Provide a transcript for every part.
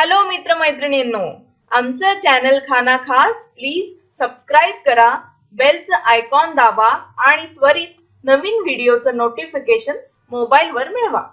Hello मित्रमैत्रिणींनो, आमचं channel खाना खास प्लीज सबस्क्राइब करा, बेलचं आयकॉन दाबा आणि त्वरित नवीन व्हिडिओचं नोटिफिकेशन मोबाईलवर मिळवा।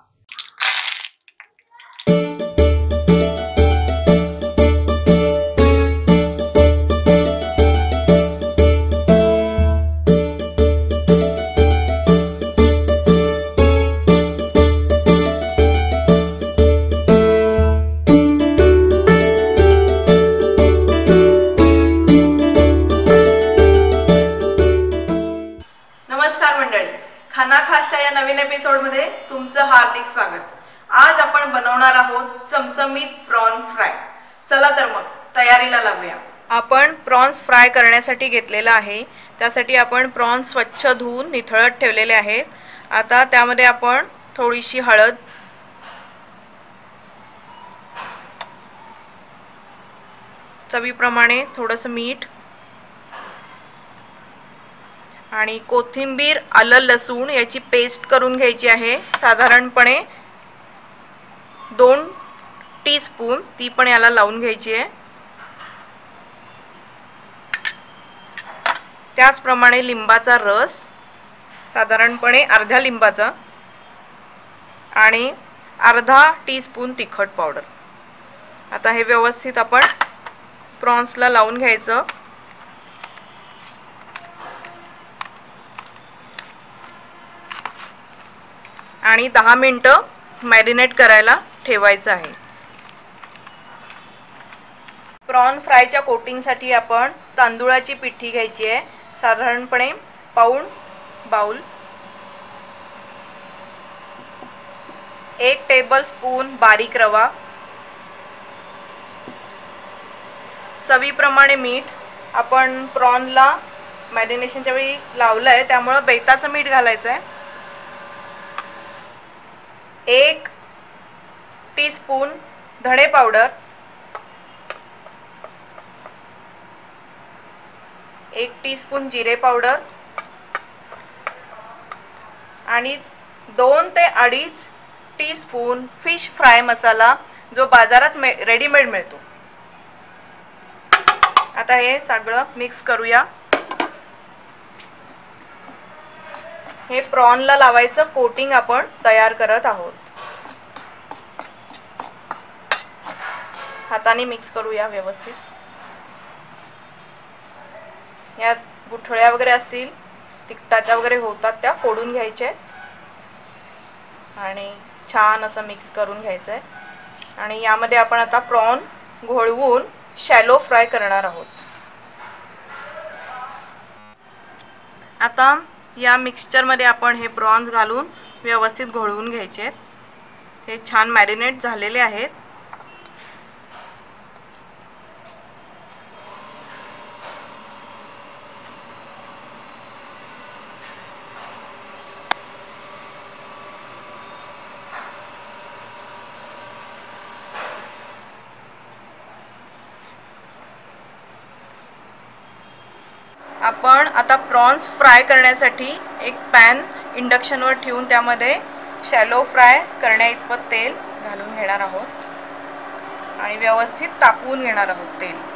नमस्कार मंडळी, खाना खासच्या या नवीन एपिसोड मध्ये तुमचं हार्दिक स्वागत। आज आपण बनवणार आहोत चमचमीत प्रॉन फ्राय। चला तर मग तयारीला लागूया। आपण प्रॉन्स फ्राय करण्यासाठी घेतलेला आहे। त्यासाठी आपण प्रॉन्स स्वच्छ धुवून निथळत ठेवलेले आहेत। आता त्यामध्ये आपण थोडीशी हळद, चवीप्रमाणे थोडंसं मीठ आणि कोथिंबीर, आलं, लसूण याची पेस्ट करून घ्यायची आहे। साधारणपणे 2 टीस्पून ती पण याला लावून घ्यायची आहे। त्याचप्रमाणे लिंबाचा रस, साधारणपणे अर्ध्या लिंबाचा, आणि अर्धा टीस्पून तिखट पावडर। आता हे व्यवस्थित आपण प्रॉन्सला लावून घ्यायचं आणि 10 मिनिटं मॅरिनेट करायला ठेवायचं आहे। प्रॉन फ्रायच्या कोटिंगसाठी आपण तांदूळाची पिठी घ्यायची आहे। साधारणपणे पाऊण बाउल, 1 टेबलस्पून बारीक रवा, चवीप्रमाणे मीठ। आपण प्रॉनला मॅरिनेशनच्या वेळी लावलं आहे त्यामुळे बेताचं मीठ घालायचं आहे। 1 टीस्पून धणे पावडर, 1 टीस्पून जिरे पावडर आणि 2 ते 2.5 टीस्पून फिश फ्राय मसाला, जो बाजारात रेडीमेड मिळतो। आता हे सगळं मिक्स करूया। हे प्रॉनला लावायचं कोटिंग आपण तयार करत आहोत। हाताने मिक्स करूया व्यवस्थित। यात गुठळ्या वगैरे असतील, तिखटाच्या वगैरे होतात, त्या फोडून घ्यायच्या आणि छान असं मिक्स करून घ्यायचं आहे। आणि यामध्ये आपण आता प्रॉन घोळवून शॅलो फ्राय करणार आहोत। आता या मिक्सचर मध्ये आपण हे प्रॉन्स घालून व्यवस्थित घोळवून घ्यायचे आहेत। हे छान मॅरिनेट झालेले आहेत। आपण आता प्रॉन्स फ्राय करण्यासाठी एक पॅन इंडक्शनवर ठेवून त्यामध्ये शॅलो फ्राय करण्याइतपत तेल घालून घेणार आहोत आणि व्यवस्थित तापवून घेणार आहोत तेल।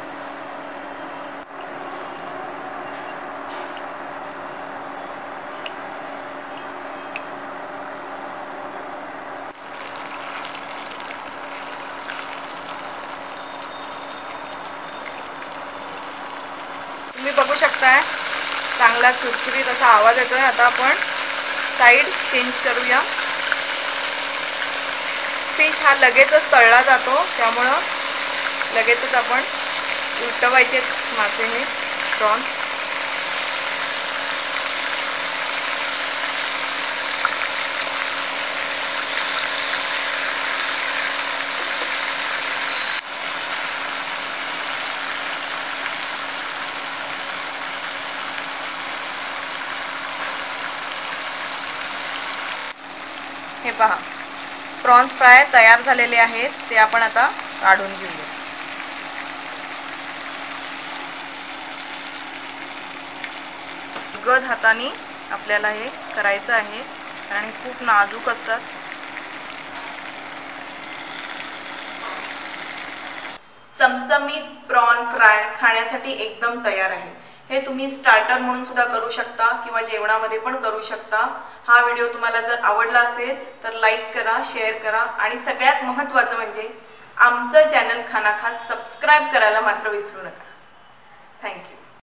तुम्ही बघू शकताय चांगला चुरचुरीत असा आवाज येतोय। आता आपण साइड चेंज करूया। फिश हा लगेचच तळला जातो त्यामुळे लगेचच आपण उलटवायचे मासे हे प्रॉन्स। हे पहा, प्रॉन्स फ्राय तयार झालेले आहेत। ते आपण आता काढून घेऊया। गद हाताने आपल्याला हे करायचं आहे आणि खूप नाजूक असतात। चमचमीत प्रॉन फ्राय खाण्यासाठी एकदम तयार आहे। हे तुम्ही स्टार्टर म्हणून सुद्धा करू शकता किंवा जेवणामध्ये पण करू शकता। हा व्हिडिओ तुम्हाला जर आवडला असेल तर लाईक करा, शेअर करा आणि सगळ्यात महत्त्वाचं म्हणजे आमचं चॅनल खाना खास सबस्क्राइब करायला मात्र विसरू नका। थँक्यू।